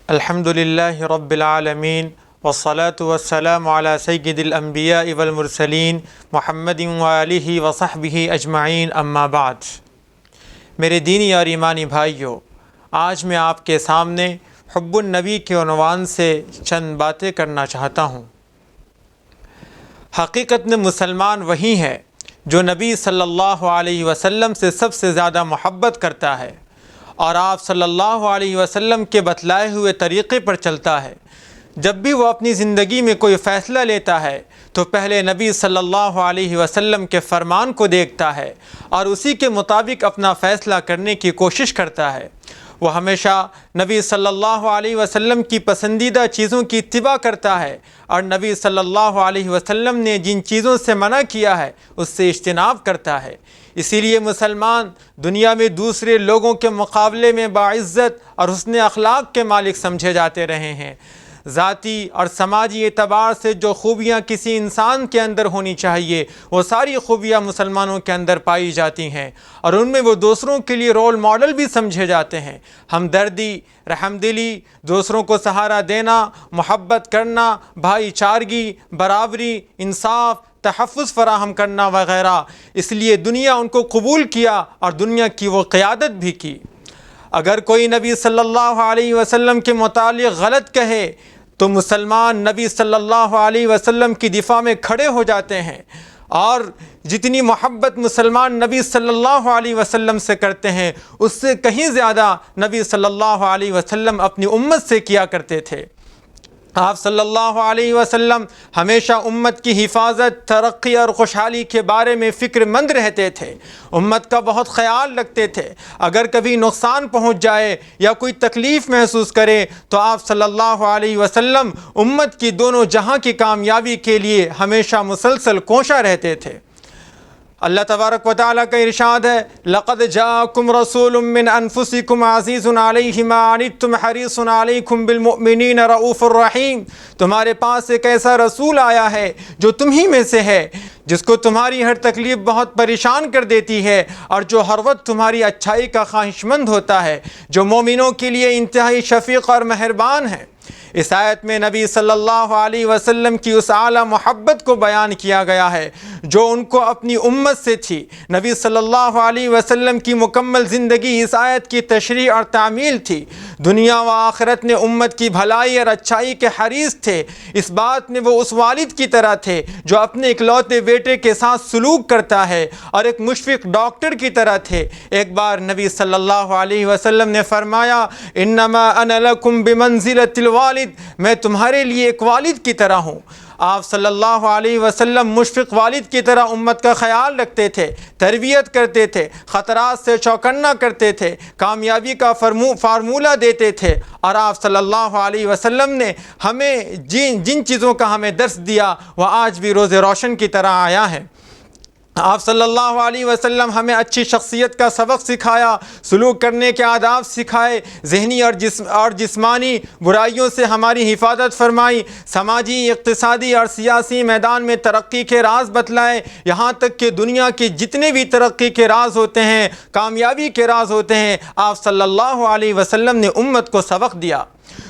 الحمد للہ رب العالمین والصلاة والسلام علی سید الانبیاء والمرسلین محمد وآلہ وصحبہ اجمعین اما بعد۔ میرے دینی اور ایمانی بھائیوں، آج میں آپ کے سامنے حب النبی کے عنوان سے چند باتیں کرنا چاہتا ہوں۔ حقیقت میں مسلمان وہی ہے جو نبی صلی اللہ علیہ وسلم سے سب سے زیادہ محبت کرتا ہے اور آپ صلی اللہ علیہ وسلم کے بتلائے ہوئے طریقے پر چلتا ہے۔ جب بھی وہ اپنی زندگی میں کوئی فیصلہ لیتا ہے تو پہلے نبی صلی اللہ علیہ وسلم کے فرمان کو دیکھتا ہے اور اسی کے مطابق اپنا فیصلہ کرنے کی کوشش کرتا ہے۔ وہ ہمیشہ نبی صلی اللہ علیہ وسلم کی پسندیدہ چیزوں کی اتباع کرتا ہے اور نبی صلی اللہ علیہ وسلم نے جن چیزوں سے منع کیا ہے اس سے اجتناب کرتا ہے۔ اسی لیے مسلمان دنیا میں دوسرے لوگوں کے مقابلے میں باعزت اور حسن اخلاق کے مالک سمجھے جاتے رہے ہیں۔ ذاتی اور سماجی اعتبار سے جو خوبیاں کسی انسان کے اندر ہونی چاہیے وہ ساری خوبیاں مسلمانوں کے اندر پائی جاتی ہیں اور ان میں وہ دوسروں کے لیے رول ماڈل بھی سمجھے جاتے ہیں۔ ہمدردی، رحم دلی، دوسروں کو سہارا دینا، محبت کرنا، بھائی چارگی، برابری، انصاف، تحفظ فراہم کرنا وغیرہ، اس لیے دنیا ان کو قبول کیا اور دنیا کی وہ قیادت بھی کی۔ اگر کوئی نبی صلی اللہ علیہ وسلم کے متعلق غلط کہے تو مسلمان نبی صلی اللہ علیہ وسلم کی دفاع میں کھڑے ہو جاتے ہیں، اور جتنی محبت مسلمان نبی صلی اللہ علیہ وسلم سے کرتے ہیں اس سے کہیں زیادہ نبی صلی اللہ علیہ وسلم اپنی امت سے کیا کرتے تھے۔ آپ صلی اللہ علیہ وسلم ہمیشہ امت کی حفاظت، ترقی اور خوشحالی کے بارے میں فکر مند رہتے تھے، امت کا بہت خیال رکھتے تھے۔ اگر کبھی نقصان پہنچ جائے یا کوئی تکلیف محسوس کرے تو آپ صلی اللہ علیہ وسلم امت کی دونوں جہاں کی کامیابی کے لیے ہمیشہ مسلسل کوشاں رہتے تھے۔ اللہ تبارک و تعالیٰ کا ارشاد ہے، لَقَدْ جَاءَكُمْ رَسُولٌ مِّنْ أَنفُسِكُمْ عَزِيزٌ عَلَيْهِ مَا عَنِتُّمْ حَرِيصٌ عَلَيْكُمْ بِالْمُؤْمِنِينَ رَءُوفٌ رَحِيمٌ۔ تمہارے پاس ایک ایسا رسول آیا ہے جو تم ہی میں سے ہے، جس کو تمہاری ہر تکلیف بہت پریشان کر دیتی ہے اور جو ہر وقت تمہاری اچھائی کا خواہش مند ہوتا ہے، جو مومنوں کے لیے انتہائی شفیق اور مہربان ہے۔ اس آیت میں نبی صلی اللہ علیہ وسلم کی اس اعلیٰ محبت کو بیان کیا گیا ہے جو ان کو اپنی امت سے تھی۔ نبی صلی اللہ علیہ وسلم کی مکمل زندگی اس آیت کی تشریح اور تعمیل تھی۔ دنیا و آخرت میں امت کی بھلائی اور اچھائی کے حریص تھے۔ اس بات میں وہ اس والد کی طرح تھے جو اپنے اکلوتے بیٹے کے ساتھ سلوک کرتا ہے، اور ایک مشفق ڈاکٹر کی طرح تھے۔ ایک بار نبی صلی اللہ علیہ وسلم نے فرمایا، انما انا لکم بمنزلۃ الوالد، میں تمہارے لیے ایک والد کی طرح ہوں۔ آپ صلی اللہ علیہ وسلم مشفق والد کی طرح امت کا خیال رکھتے تھے، تربیت کرتے تھے، خطرات سے چوکنا کرتے تھے، کامیابی کا فارمولہ دیتے تھے، اور آپ صلی اللہ علیہ وسلم نے ہمیں جن چیزوں کا ہمیں درس دیا وہ آج بھی روز روشن کی طرح آیا ہے۔ آپ صلی اللہ علیہ وسلم ہمیں اچھی شخصیت کا سبق سکھایا، سلوک کرنے کے آداب سکھائے، ذہنی اور جسمانی برائیوں سے ہماری حفاظت فرمائی، سماجی، اقتصادی اور سیاسی میدان میں ترقی کے راز بتلائے، یہاں تک کہ دنیا کے جتنے بھی ترقی کے راز ہوتے ہیں، کامیابی کے راز ہوتے ہیں، آپ صلی اللہ علیہ وسلم نے امت کو سبق دیا۔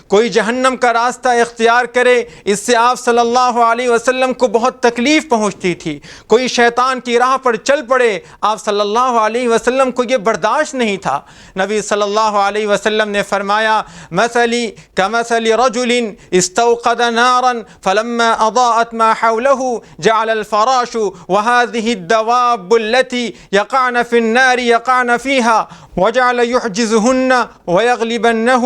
کوئی جہنم کا راستہ اختیار کرے، اس سے آپ صلی اللہ علیہ وسلم کو بہت تکلیف پہنچتی تھی۔ کوئی شیطان کی راہ پر چل پڑے، آپ صلی اللہ علیہ وسلم کو یہ برداشت نہیں تھا۔ نبی صلی اللہ علیہ وسلم نے فرمایا، مثلی کمثل رجل استوقد نارا فلما اضاءت ما حوله جعل الفراش وهذه الدواب التي يقعن في النار يقعن فيها وجعل يحجزهن ويغلبنه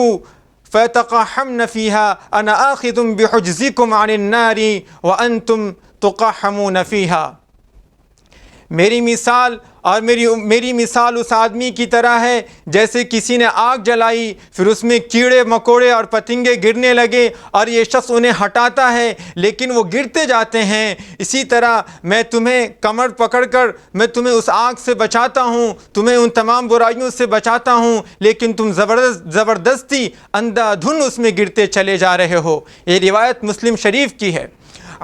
فَتَقَحَّمْنَ فِيهَا أَنَا آخِذٌ بِحُجْزِكُمْ عَنِ النَّارِ وَأَنْتُمْ تُقَحَّمُونَ فِيهَا۔ میری مثال اس آدمی کی طرح ہے جیسے کسی نے آگ جلائی، پھر اس میں کیڑے مکوڑے اور پتنگے گرنے لگے اور یہ شخص انہیں ہٹاتا ہے لیکن وہ گرتے جاتے ہیں۔ اسی طرہ میں تمہیں کمر پکڑ کر میں تمہیں اس آگ سے بچاتا ہوں، تمہیں ان تمام برائیوں سے بچاتا ہوں، لیکن تم زبردستی اندھا دھن اس میں گرتے چلے جا رہے ہو۔ یہ روایت مسلم شریف کی ہے۔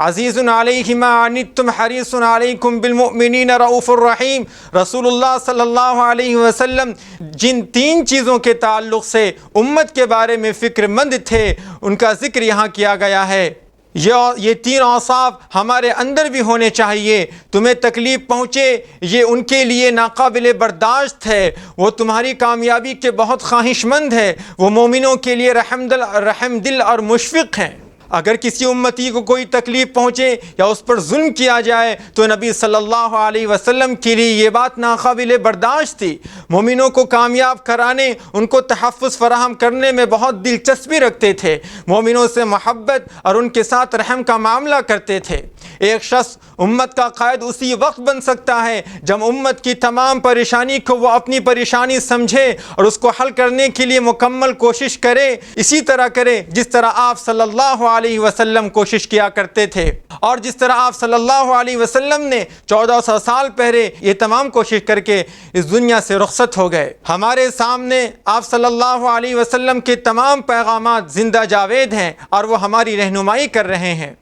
عزیز علیہ ما عنتم حریص علیکم بالمؤمنین رؤوف الرحیم۔ رسول اللہ صلی اللہ علیہ وسلم جن تین چیزوں کے تعلق سے امت کے بارے میں فکر مند تھے ان کا ذکر یہاں کیا گیا ہے۔ یہ تین اوصاف ہمارے اندر بھی ہونے چاہیے۔ تمہیں تکلیف پہنچے یہ ان کے لیے ناقابل برداشت ہے، وہ تمہاری کامیابی کے بہت خواہش مند ہے، وہ مومنوں کے لیے رحم دل اور مشفق ہیں۔ اگر کسی امتی کو کوئی تکلیف پہنچے یا اس پر ظلم کیا جائے تو نبی صلی اللہ علیہ وسلم کے لیے یہ بات ناقابل برداشت تھی۔ مومنوں کو کامیاب کرانے، ان کو تحفظ فراہم کرنے میں بہت دلچسپی رکھتے تھے، مومنوں سے محبت اور ان کے ساتھ رحم کا معاملہ کرتے تھے۔ ایک شخص امت کا قائد اسی وقت بن سکتا ہے جب امت کی تمام پریشانی کو وہ اپنی پریشانی سمجھے اور اس کو حل کرنے کے لیے مکمل کوشش کرے، اسی طرح کرے جس طرح آپ صلی اللہ علیہ وسلم کوشش کیا کرتے تھے، اور جس طرح آپ صلی اللہ علیہ وسلم نے 1400 سال پہلے یہ تمام کوشش کر کے اس دنیا سے رخصت ہو گئے۔ ہمارے سامنے آپ صلی اللہ علیہ وسلم کے تمام پیغامات زندہ جاوید ہیں اور وہ ہماری رہنمائی کر رہے ہیں۔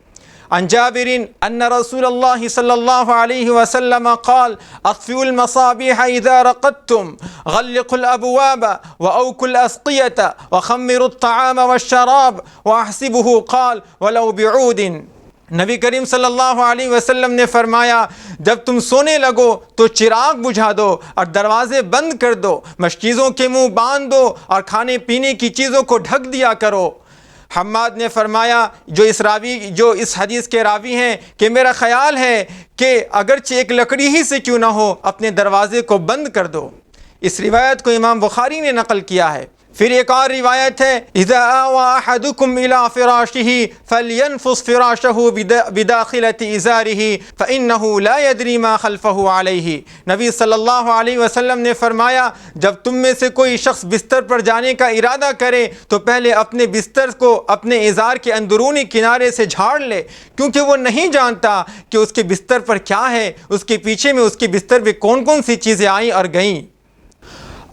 عن جابر ان رسول اللہ صلی اللہ علیہ وسلم قال اطفئوا المصابيح اذا رقدتم غلقوا الابواب واوكوا الاسقية وخمروا الطعام والشراب واحسبه قال ولو بعود۔ نبی کریم صلی اللہ علیہ وسلم نے فرمایا جب تم سونے لگو تو چراغ بجھا دو اور دروازے بند کر دو، مشکیزوں کے منہ باندھ دو اور کھانے پینے کی چیزوں کو ڈھک دیا کرو۔ حماد نے فرمایا جو اس حدیث کے راوی ہیں کہ میرا خیال ہے کہ اگرچہ ایک لکڑی ہی سے کیوں نہ ہو اپنے دروازے کو بند کر دو۔ اس روایت کو امام بخاری نے نقل کیا ہے۔ پھر ایک اور روایت ہے اذا آوى احدكم الى فراشه فلينفض فراشه بداخلة ازاره فانه لا يدري ما خلفه عليه۔ نبی صلی اللہ علیہ وسلم نے فرمایا جب تم میں سے کوئی شخص بستر پر جانے کا ارادہ کرے تو پہلے اپنے بستر کو اپنے ازار کے اندرونی کنارے سے جھاڑ لے، کیونکہ وہ نہیں جانتا کہ اس کے بستر پر کیا ہے، اس کے پیچھے میں اس کے بستر میں کون کون سی چیزیں آئیں اور گئیں۔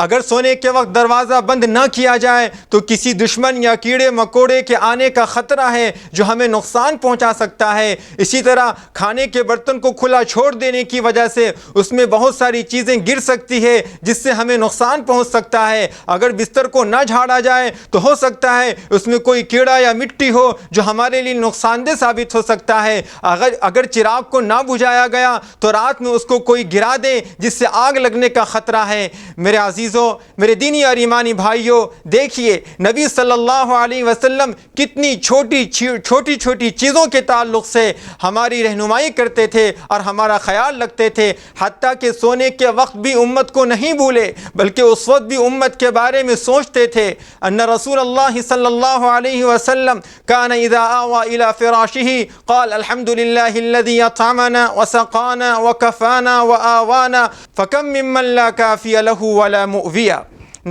اگر سونے کے وقت دروازہ بند نہ کیا جائے تو کسی دشمن یا کیڑے مکوڑے کے آنے کا خطرہ ہے جو ہمیں نقصان پہنچا سکتا ہے۔ اسی طرح کھانے کے برتن کو کھلا چھوڑ دینے کی وجہ سے اس میں بہت ساری چیزیں گر سکتی ہے جس سے ہمیں نقصان پہنچ سکتا ہے۔ اگر بستر کو نہ جھاڑا جائے تو ہو سکتا ہے اس میں کوئی کیڑا یا مٹی ہو جو ہمارے لیے نقصان دہ ثابت ہو سکتا ہے۔ اگر چراغ کو نہ بجھایا گیا تو رات میں اس کو کوئی گرا دے جس سے آگ لگنے کا خطرہ ہے۔ میرے میرے دینی اور ایمانی بھائیوں، دیکھیے نبی صلی اللہ علیہ وسلم کتنی چھوٹی چیزوں کے تعلق سے ہماری رہنمائی کرتے تھے اور ہمارا خیال رکھتے تھے، حتیٰ کہ سونے کے وقت بھی امت کو نہیں بھولے بلکہ اس وقت بھی امت کے بارے میں سوچتے تھے۔ ان رسول اللہ صلی اللہ علیہ وسلم کان اذا آوى الى فراشه قال الحمد لله الذي اطعمنا وسقانا وكفانا وآوانا فكم ممن لا كافي له ولا مؤویہ۔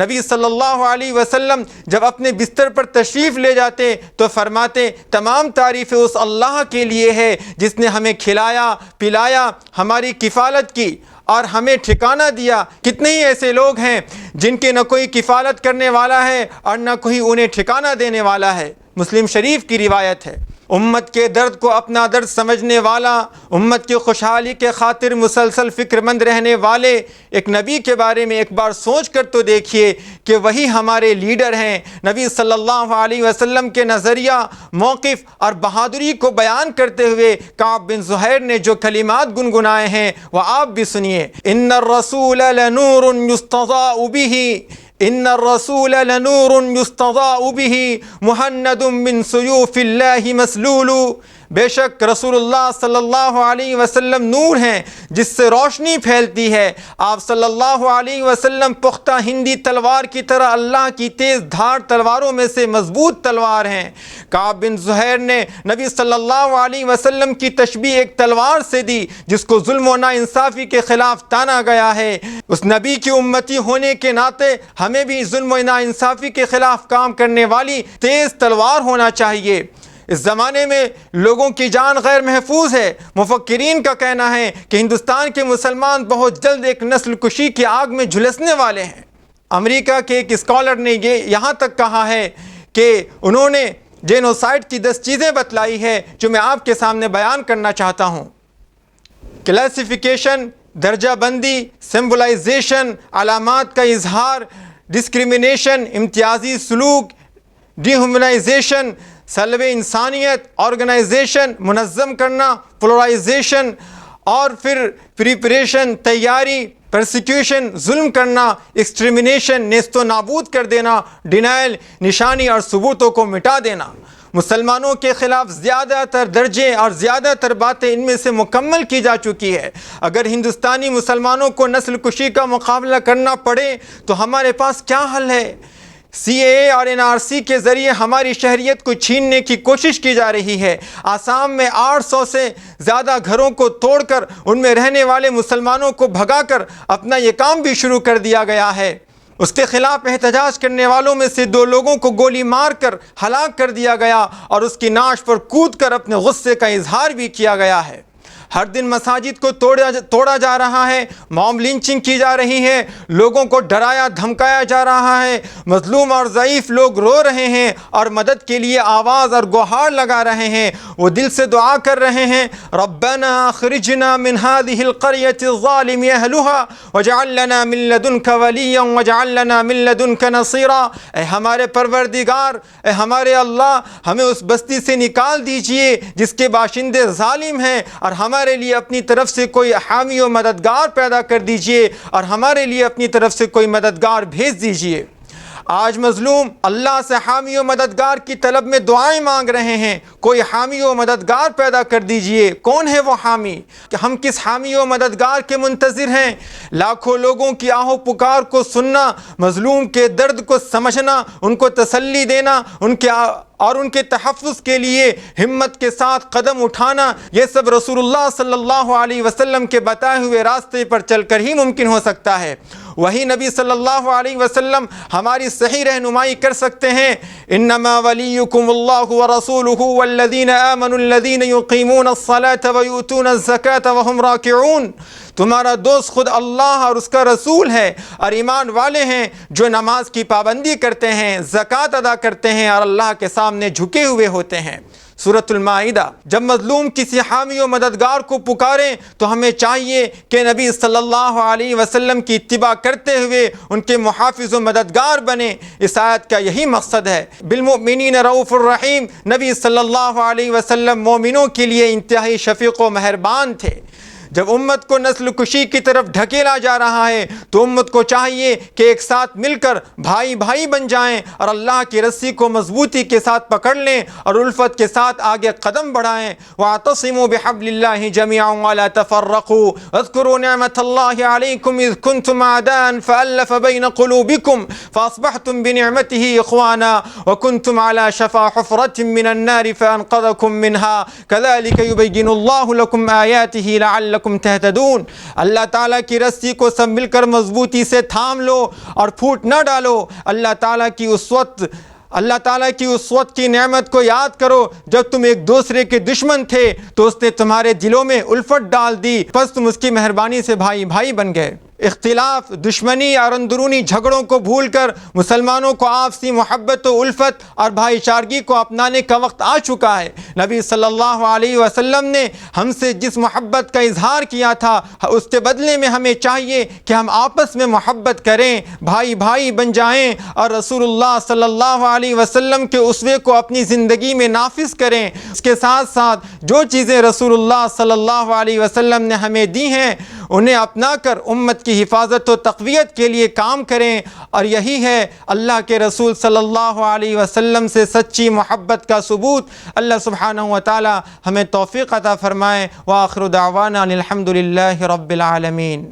نبی صلی اللہ علیہ وسلم جب اپنے بستر پر تشریف لے جاتے تو فرماتے تمام تعریفیں اس اللہ کے لیے ہے جس نے ہمیں کھلایا پلایا، ہماری کفالت کی اور ہمیں ٹھکانہ دیا۔ کتنے ہی ایسے لوگ ہیں جن کے نہ کوئی کفالت کرنے والا ہے اور نہ کوئی انہیں ٹھکانہ دینے والا ہے۔ مسلم شریف کی روایت ہے۔ امت کے درد کو اپنا درد سمجھنے والا، امت کی خوشحالی کے خاطر مسلسل فکر مند رہنے والے ایک نبی کے بارے میں ایک بار سوچ کر تو دیکھیے کہ وہی ہمارے لیڈر ہیں۔ نبی صلی اللہ علیہ وسلم کے نظریہ، موقف اور بہادری کو بیان کرتے ہوئے کعب بن زہیر نے جو کلمات گنگنائے ہیں وہ آپ بھی سنیے۔ ان الرسول لنور یستضاء به ان الرسول لنور یستضاء به مہند من سیوف اللہ مسلول۔ بے شک رسول اللہ صلی اللہ علیہ وسلم نور ہیں جس سے روشنی پھیلتی ہے۔ آپ صلی اللہ علیہ وسلم پختہ ہندی تلوار کی طرح اللہ کی تیز دھار تلواروں میں سے مضبوط تلوار ہیں۔ کعب بن زہیر نے نبی صلی اللہ علیہ وسلم کی تشبیہ ایک تلوار سے دی جس کو ظلم و ناانصافی کے خلاف تانا گیا ہے۔ اس نبی کی امتی ہونے کے ناطے ہمیں بھی ظلم و ناانصافی کے خلاف کام کرنے والی تیز تلوار ہونا چاہیے۔ اس زمانے میں لوگوں کی جان غیر محفوظ ہے۔ مفکرین کا کہنا ہے کہ ہندوستان کے مسلمان بہت جلد ایک نسل کشی کی آگ میں جھلسنے والے ہیں۔ امریکہ کے ایک اسکالر نے یہاں تک کہا ہے کہ انہوں نے جینوسائیڈ کی 10 چیزیں بتلائی ہے جو میں آپ کے سامنے بیان کرنا چاہتا ہوں۔ کلاسیفیکیشن، درجہ بندی، سمبلائزیشن، علامات کا اظہار، ڈسکریمنیشن، امتیازی سلوک، ڈی ہیومنائزیشن، سلب انسانیت، آرگنائزیشن، منظم کرنا، پولرائزیشن، اور پھر پریپریشن، تیاری، پرسیکیوشن، ظلم کرنا، ایکسٹرمنیشن، نیست و نابود کر دینا، ڈینائل، نشانی اور ثبوتوں کو مٹا دینا۔ مسلمانوں کے خلاف زیادہ تر درجے اور زیادہ تر باتیں ان میں سے مکمل کی جا چکی ہے۔ اگر ہندوستانی مسلمانوں کو نسل کشی کا مقابلہ کرنا پڑے تو ہمارے پاس کیا حل ہے؟ CAA اور NRC کے ذریعے ہماری شہریت کو چھیننے کی کوشش کی جا رہی ہے۔ آسام میں 800 سے زیادہ گھروں کو توڑ کر ان میں رہنے والے مسلمانوں کو بھگا کر اپنا یہ کام بھی شروع کر دیا گیا ہے۔ اس کے خلاف احتجاج کرنے والوں میں سے 2 لوگوں کو گولی مار کر ہلاک کر دیا گیا اور اس کی نعش پر کود کر اپنے غصے کا اظہار بھی کیا گیا ہے۔ ہر دن مساجد کو توڑا جا رہا ہے، موب لنچنگ کی جا رہی ہے، لوگوں کو ڈرایا دھمکایا جا رہا ہے، مظلوم اور ضعیف لوگ رو رہے ہیں اور مدد کے لیے آواز اور گہار لگا رہے ہیں۔ وہ دل سے دعا کر رہے ہیں، ربنا اخرجنا من هذه القرية الظالم اهلها واجعل لنا من لدنك وليا واجعل لنا من لدنك نصيرا۔ اے ہمارے پروردگار، اے ہمارے اللہ، ہمیں اس بستی سے نکال دیجئے جس کے باشندے ظالم ہیں، اور ہمارے لیے اپنی طرف سے کوئی حامی و مددگار پیدا کر دیجئے، اور ہمارے لیے اپنی طرف سے کوئی مددگار بھیج دیجئے۔ آج مظلوم اللہ سے حامی و مددگار کی طلب میں دعائیں مانگ رہے ہیں، کوئی حامی و مددگار پیدا کر دیجئے۔ کون ہے وہ حامی؟ کہ ہم کس حامی و مددگار کے منتظر ہیں؟ لاکھوں لوگوں کی آہ و پکار کو سننا، مظلوم کے درد کو سمجھنا، ان کو تسلی دینا، ان کے تحفظ کے لیے ہمت کے ساتھ قدم اٹھانا، یہ سب رسول اللہ صلی اللہ علیہ وسلم کے بتائے ہوئے راستے پر چل کر ہی ممکن ہو سکتا ہے۔ وہی نبی صلی اللہ علیہ وسلم ہماری صحیح رہنمائی کر سکتے ہیں۔ انما ولیکم اللہ ورسولہ والذین آمنوا الذین یقیمون الصلاة ویؤتون الزکاة وهم راکعون۔ تمہارا دوست خود اللہ اور اس کا رسول ہے، اور ایمان والے ہیں جو نماز کی پابندی کرتے ہیں، زکوٰۃ ادا کرتے ہیں اور اللہ کے سامنے جھکے ہوئے ہوتے ہیں۔ سورۃ المائدہ۔ جب مظلوم کسی حامی و مددگار کو پکاریں تو ہمیں چاہیے کہ نبی صلی اللہ علیہ وسلم کی اتباع کرتے ہوئے ان کے محافظ و مددگار بنیں۔ اس آیت کا یہی مقصد ہے۔ بالمؤمنین رؤوف الرحیم۔ نبی صلی اللہ علیہ وسلم مومنوں کے لیے انتہائی شفیق و مہربان تھے۔ جب امت کو نسل کشی کی طرف ڈھکیلا جا رہا ہے تو امت کو چاہیے کہ ایک ساتھ مل کر بھائی بھائی بن جائیں اور اللہ کی رسی کو مضبوطی کے ساتھ پکڑ لیں اور الفت کے ساتھ آگے قدم بڑھائیں۔ وَاعْتَصِمُوا بِحَبْلِ اللَّهِ جَمِيعًا وَلَا تَفَرَّقُوا وَاذْكُرُوا نِعْمَةَ اللَّهِ عَلَيْكُمْ إِذْ كُنْتُمْ أَعْدَاءً فَأَلَّفَ بَيْنَ قُلُوبِكُمْ فَأَصْبَحْتُمْ بِنِعْمَتِهِ إِخْوَانًا وَكُنْتُمْ عَلَى شَفَا حُفْرَةٍ مِّنَ النَّارِ فَأَنقَذَكُم مِّنْهَا كَذَلِكَ يُبَيِّنُ اللَّهُ لَكُمْ آيَاتِهِ لَعَلَّكُمْ تهتدون۔ اللہ تعالیٰ کی رسی کو سب مل کر مضبوطی سے تھام لو اور پھوٹ نہ ڈالو۔ اللہ تعالیٰ کی اس وقت کی نعمت کو یاد کرو جب تم ایک دوسرے کے دشمن تھے تو اس نے تمہارے دلوں میں الفت ڈال دی، پس تم اس کی مہربانی سے بھائی بھائی بن گئے۔ اختلاف، دشمنی اور اندرونی جھگڑوں کو بھول کر مسلمانوں کو آپسی محبت و الفت اور بھائی چارگی کو اپنانے کا وقت آ چکا ہے۔ نبی صلی اللہ علیہ وسلم نے ہم سے جس محبت کا اظہار کیا تھا اس کے بدلے میں ہمیں چاہیے کہ ہم آپس میں محبت کریں، بھائی بھائی بن جائیں اور رسول اللہ صلی اللہ علیہ وسلم کے اسوے کو اپنی زندگی میں نافذ کریں۔ اس کے ساتھ ساتھ جو چیزیں رسول اللہ صلی اللہ علیہ وسلم نے ہمیں دی ہیں انہیں اپنا کر امت کی حفاظت و تقویت کے لیے کام کریں، اور یہی ہے اللہ کے رسول صلی اللہ علیہ وسلم سے سچی محبت کا ثبوت۔ اللہ سبحانہ و تعالی ہمیں توفیق عطا فرمائے۔ وآخر دعوانا الحمد للہ رب العالمین۔